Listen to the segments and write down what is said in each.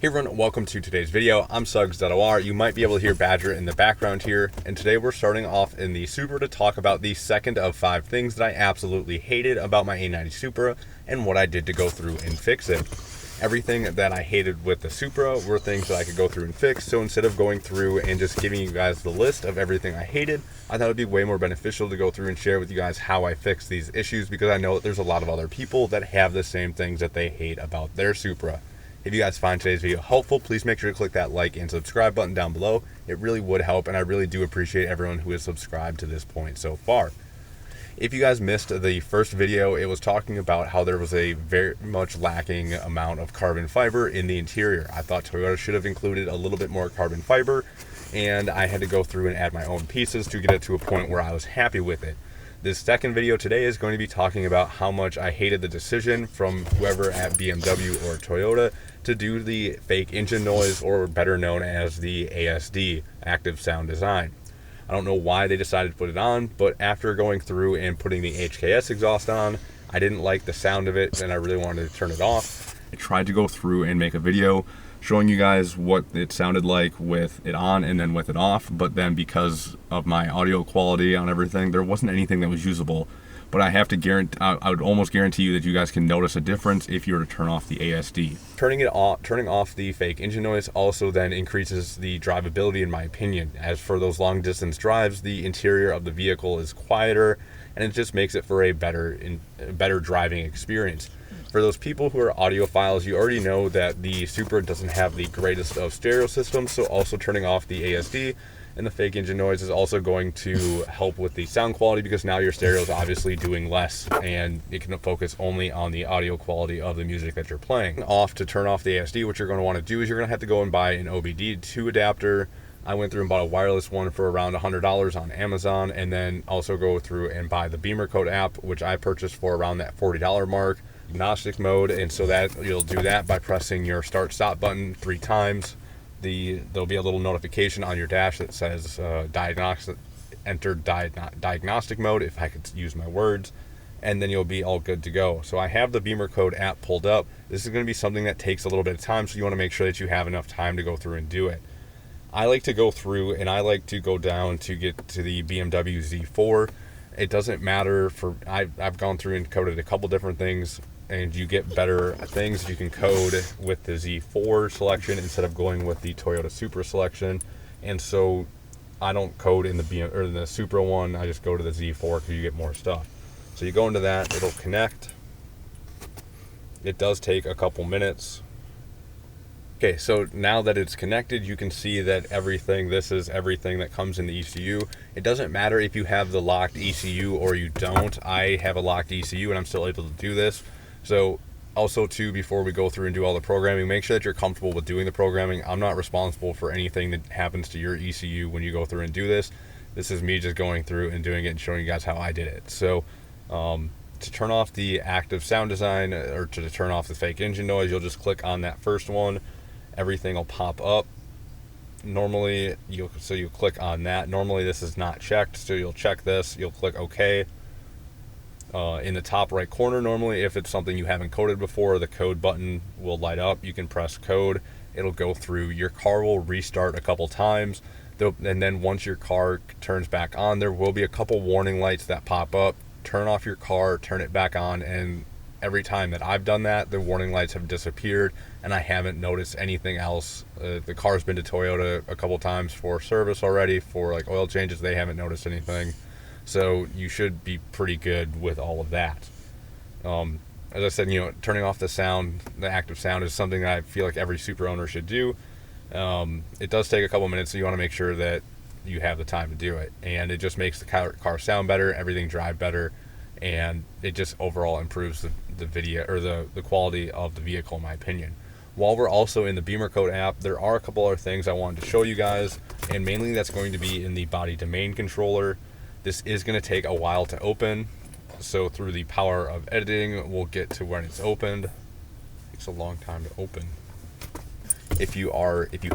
Hey everyone, welcome to today's video. I'm Suggs.or. You might be able to hear Badger in the background here, and today we're starting off in the Supra to talk about the second of 5 things that I absolutely hated about my A90 Supra and what I did to go through and fix it. Everything that I hated with the Supra were things that I could go through and fix, so instead of going through and just giving you guys the list of everything I hated, I thought it'd be way more beneficial to go through and share with you guys how I fixed these issues, because I know that there's a lot of other people that have the same things that they hate about their Supra. If you guys find today's video helpful, please make sure to click that like and subscribe button down below. It really would help, and I really do appreciate everyone who has subscribed to this point so far. If you guys missed the first video, it was talking about how there was a very much lacking amount of carbon fiber in the interior. I thought Toyota should have included a little bit more carbon fiber, and I had to go through and add my own pieces to get it to a point where I was happy with it. This second video today is going to be talking about how much I hated the decision from whoever at BMW or Toyota to do the fake engine noise, or better known as the ASD, active sound design. I don't know why they decided to put it on, but after going through and putting the HKS exhaust on, I didn't like the sound of it and I really wanted to turn it off. I tried to go through and make a video showing you guys what it sounded like with it on and then with it off, but then because of my audio quality on everything, there wasn't anything that was usable. But I have to guarantee, I would almost guarantee you that you guys can notice a difference if you were to turn off the ASD. Turning off the fake engine noise also then increases the drivability, in my opinion. As for those long distance drives, the interior of the vehicle is quieter, and it just makes it for a better driving experience. For those people who are audiophiles, you already know that the Supra doesn't have the greatest of stereo systems, so also turning off the ASD and the fake engine noise is also going to help with the sound quality, because now your stereo is obviously doing less and it can focus only on the audio quality of the music that you're playing. To turn off the ASD, what you're going to want to do is you're going to have to go and buy an OBD2 adapter. I went through and bought a wireless one for around $100 on Amazon, and then also go through and buy the Beamer Code app, which I purchased for around that $40 mark. Agnostic mode, and so that you'll do that by pressing your start stop button 3 times. There'll be a little notification on your dash that says enter diagnostic mode, if I could use my words, and then you'll be all good to go. So I have the Beamer Code app pulled up. This is going to be something that takes a little bit of time, so you want to make sure that you have enough time to go through and do it. I like to go through and I like to go down to get to the BMW Z4. It doesn't matter I've gone through and coded a couple different things, and you get better things you can code with the Z4 selection instead of going with the Toyota Supra selection. And so I don't code in the Supra one, I just go to the Z4 because you get more stuff. So you go into that, it'll connect. It does take a couple minutes. Okay, so now that it's connected, you can see that this is everything that comes in the ECU. It doesn't matter if you have the locked ECU or you don't. I have a locked ECU and I'm still able to do this. So also too, before we go through and do all the programming, make sure that you're comfortable with doing the programming. I'm not responsible for anything that happens to your ECU when you go through and do this. This is me just going through and doing it and showing you guys how I did it. So to turn off the active sound design, or to turn off the fake engine noise, you'll just click on that first one. Everything will pop up. Normally, you'll click on that. Normally this is not checked, so you'll check this, you'll click OK. In the top right corner, normally if it's something you haven't coded before, the code button will light up. You can press code, it'll go through. Your car will restart a couple times, and then once your car turns back on, there will be a couple warning lights that pop up. Turn off your car, turn it back on, and every time that I've done that, the warning lights have disappeared and I haven't noticed anything else. The car's been to Toyota a couple times for service already, for like oil changes. They haven't noticed anything. So you should be pretty good with all of that. As I said, turning off the sound, the active sound, is something that I feel like every Supra owner should do. It does take a couple minutes, so you want to make sure that you have the time to do it. And it just makes the car sound better, everything drive better, and it just overall improves the video, or the quality of the vehicle, in my opinion. While we're also in the Beamer Code app, there are a couple other things I wanted to show you guys, and mainly that's going to be in the body domain controller. This is going to take a while to open, so through the power of editing, we'll get to when it's opened. It takes a long time to open. If you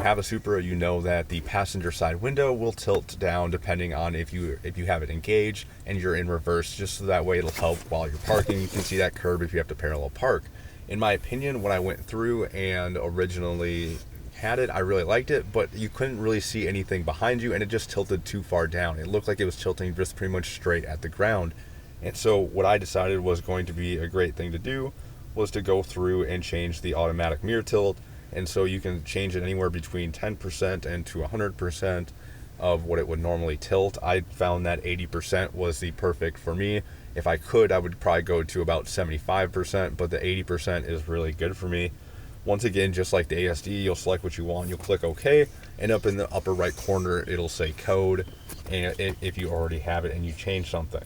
have a Supra, you know that the passenger side window will tilt down depending on if you have it engaged and you're in reverse, just so that way it'll help while you're parking. You can see that curb if you have to parallel park. In my opinion, when I went through and originally had it, I really liked it, but you couldn't really see anything behind you, and it just tilted too far down. It looked like it was tilting just pretty much straight at the ground. And so what I decided was going to be a great thing to do was to go through and change the automatic mirror tilt. And so you can change it anywhere between 10% and to 100% of what it would normally tilt. I found that 80% was the perfect for me. If I could, I would probably go to about 75%, but the 80% is really good for me. Once again, just like the ASD, you'll select what you want, you'll click OK, and up in the upper right corner, it'll say code, and if you already have it and you change something.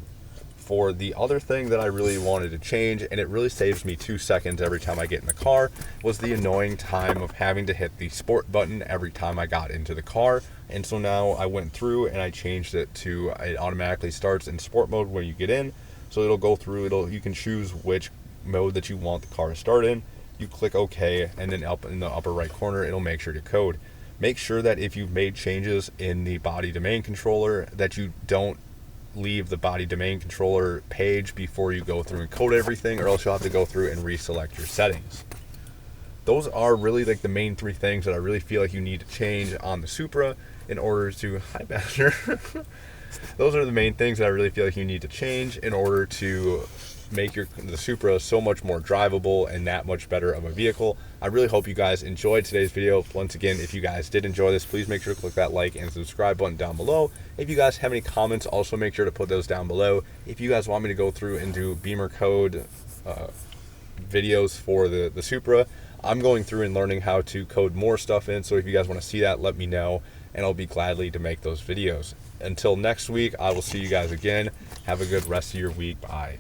For the other thing that I really wanted to change, and it really saves me 2 seconds every time I get in the car, was the annoying time of having to hit the sport button every time I got into the car. And so now I went through and I changed it to, it automatically starts in sport mode when you get in. So it'll go through, you can choose which mode that you want the car to start in. You click OK, and then up in the upper right corner, it'll make sure to code. Make sure that if you've made changes in the body domain controller, that you don't leave the body domain controller page before you go through and code everything, or else you'll have to go through and reselect your settings. Those are really like the main 3 things that I really feel like you need to change on the Supra in order to, hi Badger. Those are the main things that I really feel like you need to change in order to make the Supra so much more drivable and that much better of a vehicle. I really hope you guys enjoyed today's video. Once again, if you guys did enjoy this, please make sure to click that like and subscribe button down below. If you guys have any comments, also make sure to put those down below. If you guys want me to go through and do Beamer code videos for the Supra, I'm going through and learning how to code more stuff in, so if you guys want to see that, let me know, and I'll be gladly to make those videos. Until next week, I will see you guys again. Have a good rest of your week. Bye.